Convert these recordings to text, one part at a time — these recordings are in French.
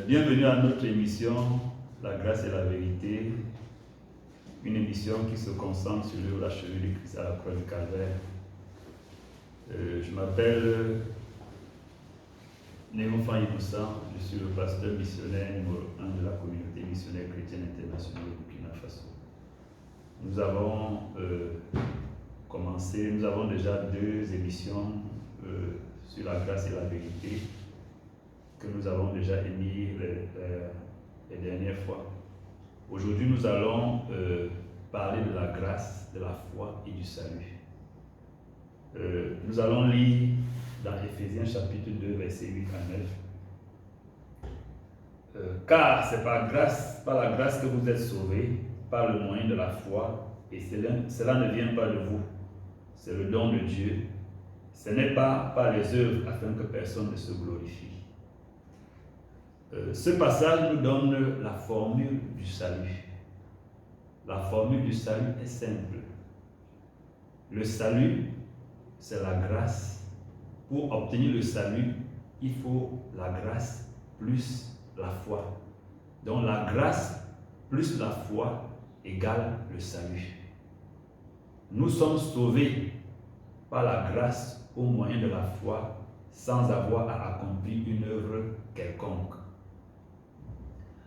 Bienvenue à notre émission La grâce et la vérité, une émission qui se concentre sur l'œuvre achevée de Christ à la croix du Calvaire. Je m'appelle Néophane Innocent, je suis le pasteur missionnaire numéro 1 de la communauté missionnaire chrétienne internationale de Burkina Faso. Nous avons nous avons déjà 2 émissions sur la grâce et la vérité que nous avons déjà émis les dernières fois. Aujourd'hui, nous allons parler de la grâce, de la foi et du salut. Nous allons lire dans Éphésiens chapitre 2, versets 8 à 9. Car c'est par la grâce que vous êtes sauvés, par le moyen de la foi, et cela ne vient pas de vous, c'est le don de Dieu. Ce n'est pas par les œuvres afin que personne ne se glorifie. Ce passage nous donne la formule du salut. La formule du salut est simple. Le salut, c'est la grâce. Pour obtenir le salut, il faut la grâce plus la foi. Donc la grâce plus la foi égale le salut. Nous sommes sauvés par la grâce au moyen de la foi sans avoir à accomplir une œuvre quelconque.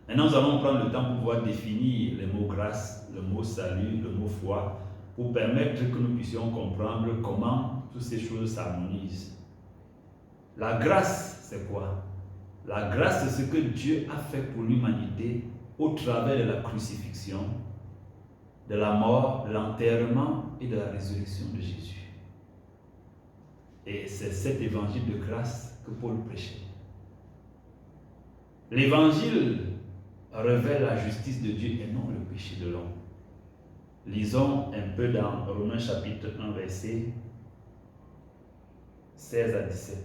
Maintenant, nous allons prendre le temps pour pouvoir définir les mots grâce, le mot salut, le mot foi, pour permettre que nous puissions comprendre comment toutes ces choses s'harmonisent. La grâce, c'est quoi? La grâce, c'est ce que Dieu a fait pour l'humanité au travers de la crucifixion, de la mort, de l'enterrement et de la résurrection de Jésus. Et c'est cet évangile de grâce que Paul prêchait. L'évangile révèle la justice de Dieu et non le péché de l'homme. Lisons un peu dans Romains chapitre 1, versets 16 à 17.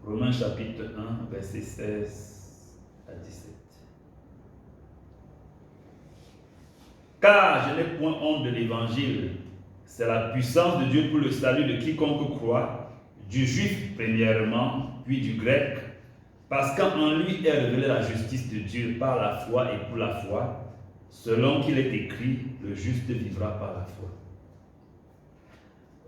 Romains chapitre 1, versets 16 à 17. Car je n'ai point honte de l'évangile, c'est la puissance de Dieu pour le salut de quiconque croit, du juif premièrement, puis du grec, parce qu'en lui est révélée la justice de Dieu par la foi et pour la foi, selon qu'il est écrit, le juste vivra par la foi.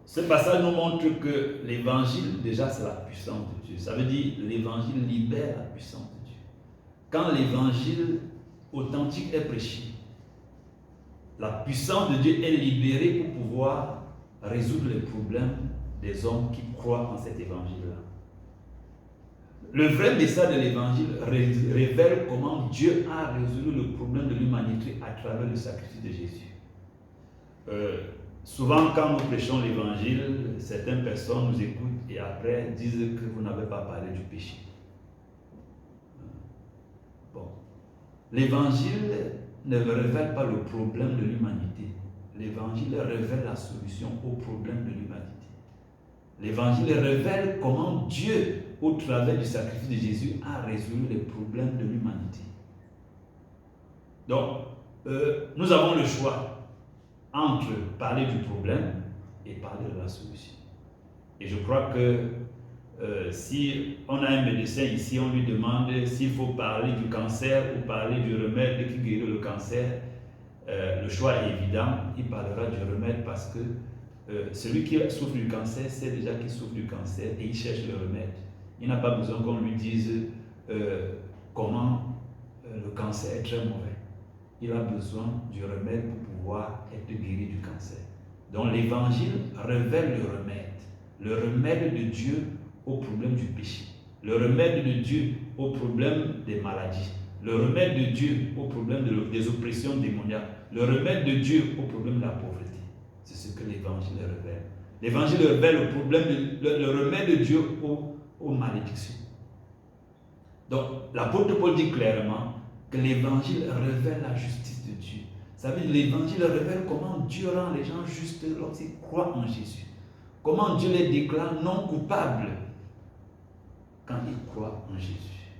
Ce passage nous montre que l'évangile, déjà, c'est la puissance de Dieu. Ça veut dire l'évangile libère la puissance de Dieu. Quand l'évangile authentique est prêché, la puissance de Dieu est libérée pour pouvoir résoudre les problèmes des hommes qui croient en cet évangile-là. Le vrai message de l'évangile révèle comment Dieu a résolu le problème de l'humanité à travers le sacrifice de Jésus. Souvent, quand nous prêchons l'évangile, certaines personnes nous écoutent et après disent que vous n'avez pas parlé du péché. Bon. L'évangile ne révèle pas le problème de l'humanité. L'évangile révèle la solution au problème de l'humanité. L'évangile révèle comment Dieu, au travers du sacrifice de Jésus, a résolu les problèmes de l'humanité. Donc, nous avons le choix entre parler du problème et parler de la solution. Et je crois que si on a un médecin ici, on lui demande s'il faut parler du cancer ou parler du remède qui guérit le cancer, le choix est évident, il parlera du remède parce que celui qui souffre du cancer sait déjà qu'il souffre du cancer et il cherche le remède. Il n'a pas besoin qu'on lui dise comment le cancer est très mauvais. Il a besoin du remède pour pouvoir être guéri du cancer. Donc l'évangile révèle le remède de Dieu au problème du péché, le remède de Dieu au problème des maladies, le remède de Dieu au problème des oppressions démoniaques, le remède de Dieu au problème de la pauvreté. C'est ce que l'évangile révèle. L'évangile révèle le remède de Dieu aux malédictions. Donc, l'apôtre Paul dit clairement que l'évangile révèle la justice de Dieu. Ça veut dire que l'évangile révèle comment Dieu rend les gens justes lorsqu'ils croient en Jésus. Comment Dieu les déclare non coupables quand ils croient en Jésus.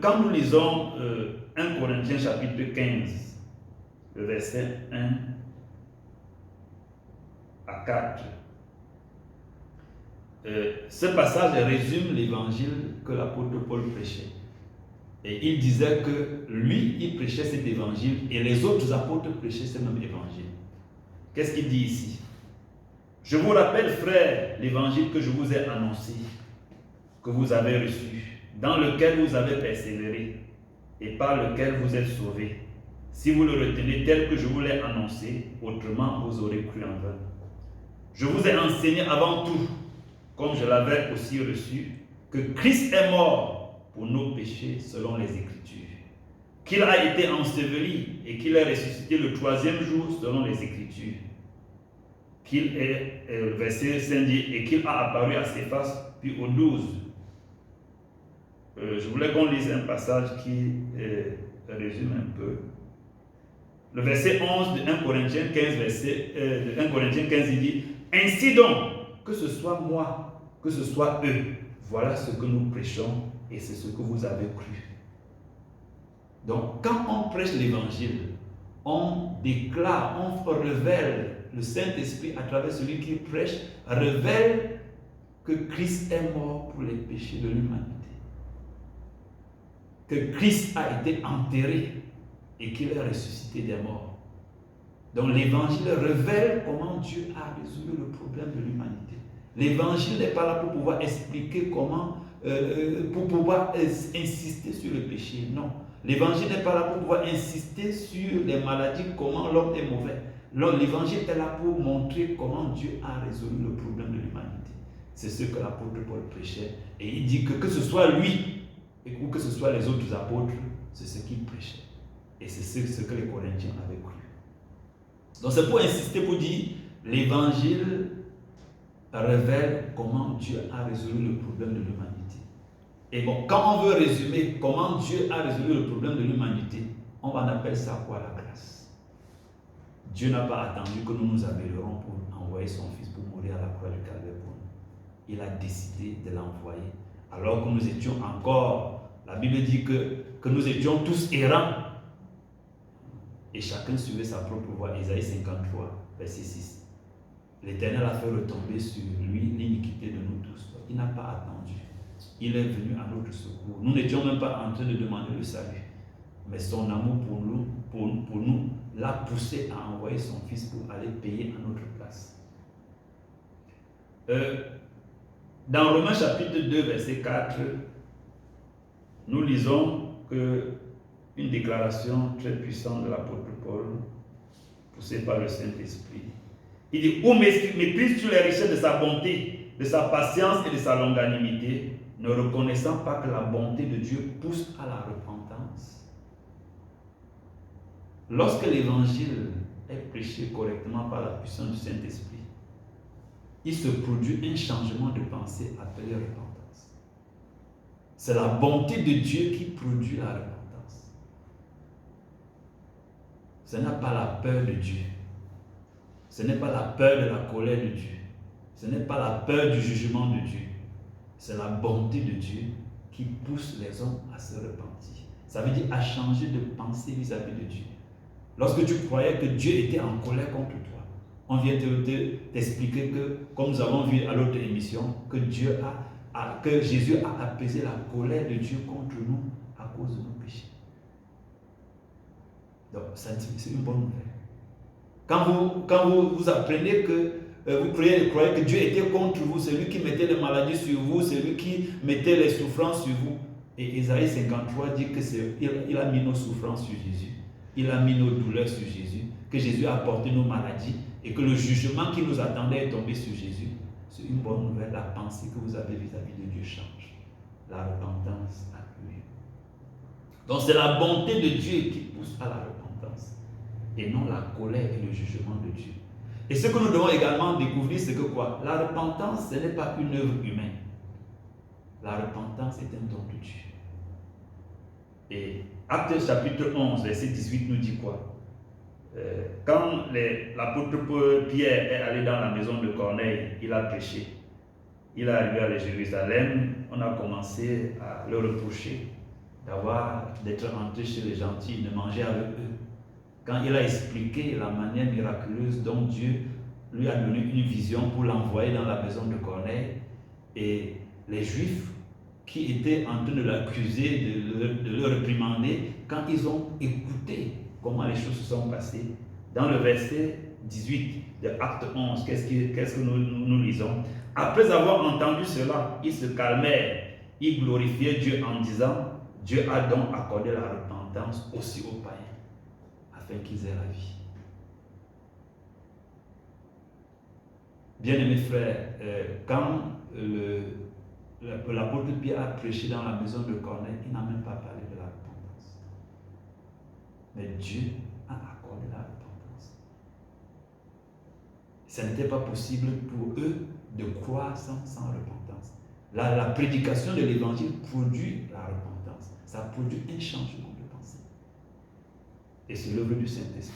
Quand nous lisons 1 Corinthiens chapitre 15, le verset 1 à 4, ce passage résume l'évangile que l'apôtre Paul prêchait. Et il disait que lui, il prêchait cet évangile et les autres apôtres prêchaient ce même évangile. Qu'est-ce qu'il dit ici? Je vous rappelle, frères, l'évangile que je vous ai annoncé, que vous avez reçu, dans lequel vous avez persévéré et par lequel vous êtes sauvés. Si vous le retenez tel que je vous l'ai annoncé, autrement vous aurez cru en vain. Je vous ai enseigné avant tout, comme je l'avais aussi reçu, que Christ est mort pour nos péchés selon les Écritures, qu'il a été enseveli et qu'il est ressuscité le troisième jour selon les Écritures, qu'il est, verset 5 dit, et qu'il a apparu à Céphas puis aux 12. Je voulais qu'on lise un passage qui résume un peu. Le verset 11 de 1 Corinthiens 15, de 1 Corinthiens 15, il dit, ainsi donc, que ce soit moi, que ce soit eux, voilà ce que nous prêchons et c'est ce que vous avez cru. Donc, quand on prêche l'évangile, on déclare, on révèle, le Saint-Esprit à travers celui qui prêche, révèle que Christ est mort pour les péchés de l'humanité. Que Christ a été enterré et qu'il est ressuscité des morts. Donc l'évangile révèle comment Dieu a résolu le problème de l'humanité. L'évangile n'est pas là pour pouvoir expliquer comment, pour pouvoir insister sur le péché. Non. L'évangile n'est pas là pour pouvoir insister sur les maladies, comment l'homme est mauvais. L'évangile est là pour montrer comment Dieu a résolu le problème de l'humanité. C'est ce que l'apôtre Paul prêchait. Et il dit que ce soit lui ou que ce soit les autres apôtres, c'est ce qu'il prêchait. Et c'est ce que les Corinthiens avaient cru. Donc c'est pour insister, pour dire, l'évangile révèle comment Dieu a résolu le problème de l'humanité. Et bon, quand on veut résumer comment Dieu a résolu le problème de l'humanité, on va appeler ça quoi? La grâce. Dieu n'a pas attendu que nous nous améliorons pour envoyer son Fils pour mourir à la croix du Calvaire pour nous. Il a décidé de l'envoyer. Alors que nous étions encore, la Bible dit que nous étions tous errants. Et chacun suivait sa propre voie. Isaïe 53, verset 6. L'Éternel a fait retomber sur lui l'iniquité de nous tous. Il n'a pas attendu. Il est venu à notre secours. Nous n'étions même pas en train de demander le salut. Mais son amour pour nous l'a poussé à envoyer son Fils pour aller payer à notre place. Dans Romains chapitre 2, verset 4, nous lisons une déclaration très puissante de l'apôtre Paul, poussée par le Saint-Esprit. Il dit, où méprises-tu les richesses de sa bonté, de sa patience et de sa longanimité, ne reconnaissant pas que la bonté de Dieu pousse à la repentance. Lorsque l'évangile est prêché correctement par la puissance du Saint-Esprit, il se produit un changement de pensée appelé repentance. C'est la bonté de Dieu qui produit la repentance. Ce n'est pas la peur de Dieu. Ce n'est pas la peur de la colère de Dieu. Ce n'est pas la peur du jugement de Dieu. C'est la bonté de Dieu qui pousse les hommes à se repentir. Ça veut dire à changer de pensée vis-à-vis de Dieu. Lorsque tu croyais que Dieu était en colère contre toi, on vient t'expliquer que, comme nous avons vu à l'autre émission, que Jésus a apaisé la colère de Dieu contre nous à cause de nos péchés. Donc, c'est une bonne nouvelle. Quand vous apprenez que vous croyez que Dieu était contre vous, c'est lui qui mettait les maladies sur vous, c'est lui qui mettait les souffrances sur vous. Et Isaïe 53 dit qu'il a mis nos souffrances sur Jésus, il a mis nos douleurs sur Jésus, que Jésus a porté nos maladies et que le jugement qui nous attendait est tombé sur Jésus. C'est une bonne nouvelle. La pensée que vous avez vis-à-vis de Dieu change. La repentance a lieu. Donc c'est la bonté de Dieu qui pousse à la repentance et non la colère et le jugement de Dieu. Et ce que nous devons également découvrir, c'est que quoi? La repentance, ce n'est pas une œuvre humaine. La repentance est un don de Dieu. Et Actes chapitre 11, verset 18 nous dit quoi? Quand l'apôtre Pierre est allé dans la maison de Corneille, il a prêché. Il est arrivé à Jérusalem, on a commencé à le reprocher d'être entré chez les gentils, de manger avec eux. Quand il a expliqué la manière miraculeuse dont Dieu lui a donné une vision pour l'envoyer dans la maison de Corneille, Et les Juifs qui étaient en train de l'accuser, de le réprimander, quand ils ont écouté comment les choses se sont passées, dans le verset 18 de Acte 11, qu'est-ce que nous lisons? Après avoir entendu cela, ils se calmèrent, ils glorifiaient Dieu en disant, Dieu a donc accordé la repentance aussi aux païens, afin qu'ils aient la vie. Bien-aimés frères, quand l'apôtre Pierre a prêché dans la maison de Corneille, il n'a même pas parlé de la repentance. Mais Dieu a accordé la repentance. Ce n'était pas possible pour eux de croire sans repentance. La prédication de l'évangile produit la repentance. Ça produit un changement de pensée. Et c'est l'œuvre du Saint-Esprit.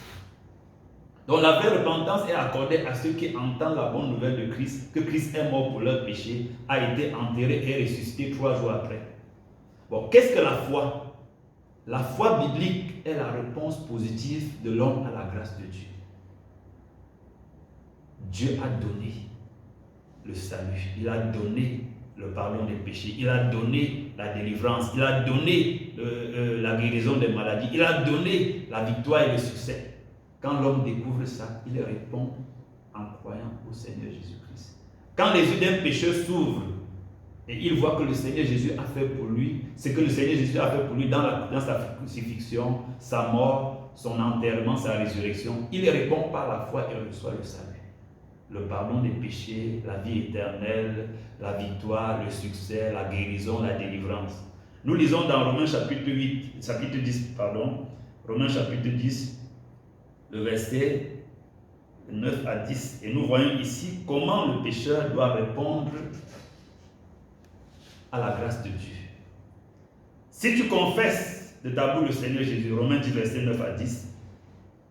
Donc la vraie repentance est accordée à ceux qui entendent la bonne nouvelle de Christ, que Christ est mort pour leurs péchés, a été enterré et ressuscité 3 jours après. Bon, qu'est-ce que la foi? La foi biblique est la réponse positive de l'homme à la grâce de Dieu. Dieu a donné le salut, il a donné le pardon des péchés, il a donné la délivrance, il a donné la guérison des maladies, il a donné la victoire et le succès. Quand l'homme découvre ça, il répond en croyant au Seigneur Jésus-Christ. Quand les yeux d'un pécheur s'ouvrent et il voit que le Seigneur Jésus a fait pour lui, ce que le Seigneur Jésus a fait pour lui dans sa crucifixion, sa mort, son enterrement, sa résurrection, il répond par la foi et reçoit le salut. Le pardon des péchés, la vie éternelle, la victoire, le succès, la guérison, la délivrance. Nous lisons dans Romains chapitre 10, Romains chapitre 10, le verset 9 à 10. Et nous voyons ici comment le pécheur doit répondre à la grâce de Dieu. Si tu confesses de ta bouche le Seigneur Jésus, Romains 10, verset 9 à 10,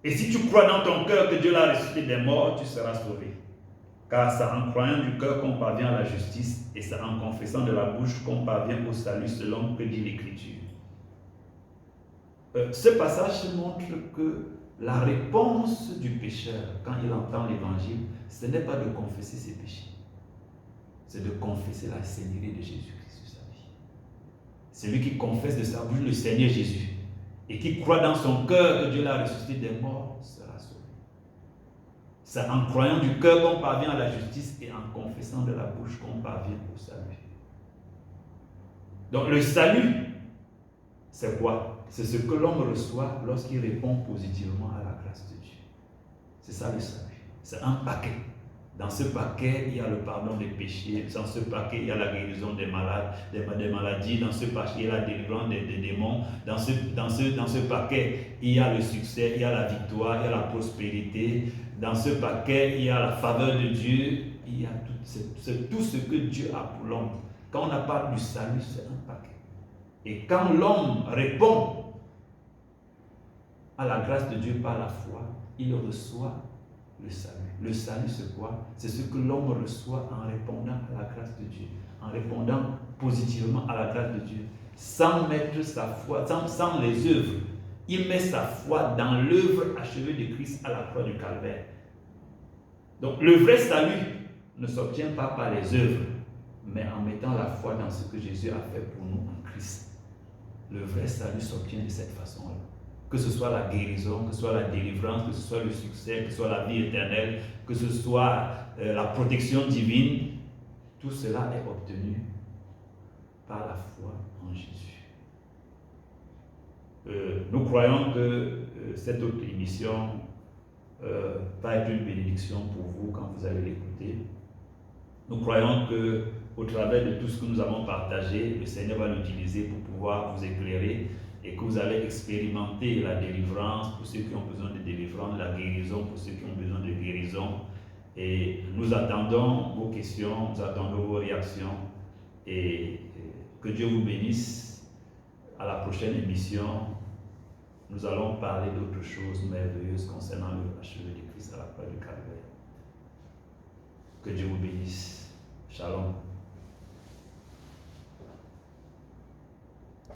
et si tu crois dans ton cœur que Dieu l'a ressuscité des morts, tu seras sauvé. Car c'est en croyant du cœur qu'on parvient à la justice, et c'est en confessant de la bouche qu'on parvient au salut selon que dit l'Écriture. Ce passage montre que la réponse du pécheur, quand il entend l'évangile, ce n'est pas de confesser ses péchés, c'est de confesser la Seigneurie de Jésus-Christ sur sa vie. Celui qui confesse de sa bouche le Seigneur Jésus et qui croit dans son cœur que Dieu l'a ressuscité des morts sera sauvé. C'est en croyant du cœur qu'on parvient à la justice et en confessant de la bouche qu'on parvient au salut. Donc le salut, c'est quoi? C'est ce que l'homme reçoit lorsqu'il répond positivement à la grâce de Dieu. C'est ça le salut. C'est un paquet. Dans ce paquet, il y a le pardon des péchés. Dans ce paquet, il y a la guérison des malades, des maladies. Dans ce paquet, il y a la délivrance des démons. Dans ce paquet, il y a le succès, il y a la victoire, il y a la prospérité. Dans ce paquet, il y a la faveur de Dieu. Il y a c'est tout ce que Dieu a pour l'homme. Quand on parle du salut, c'est un paquet. Et quand l'homme répond à la grâce de Dieu par la foi, il reçoit le salut. Le salut, c'est quoi? C'est ce que l'homme reçoit en répondant à la grâce de Dieu, en répondant positivement à la grâce de Dieu, sans mettre sa foi, sans les œuvres. Il met sa foi dans l'œuvre achevée de Christ à la croix du Calvaire. Donc le vrai salut ne s'obtient pas par les œuvres, mais en mettant la foi dans ce que Jésus a fait pour nous en Christ. Le vrai salut s'obtient de cette façon-là. Que ce soit la guérison, que ce soit la délivrance, que ce soit le succès, que ce soit la vie éternelle, que ce soit la protection divine, tout cela est obtenu par la foi en Jésus. Nous croyons que cette autre émission va être une bénédiction pour vous quand vous allez l'écouter. Nous croyons que au travers de tout ce que nous avons partagé, le Seigneur va l'utiliser pour pouvoir vous éclairer et que vous allez expérimenter la délivrance pour ceux qui ont besoin de délivrance, la guérison pour ceux qui ont besoin de guérison. Et nous attendons vos questions, nous attendons vos réactions et que Dieu vous bénisse. À la prochaine émission, nous allons parler d'autres choses merveilleuses concernant le achevé de Christ à la croix du Calvaire. Que Dieu vous bénisse. Shalom.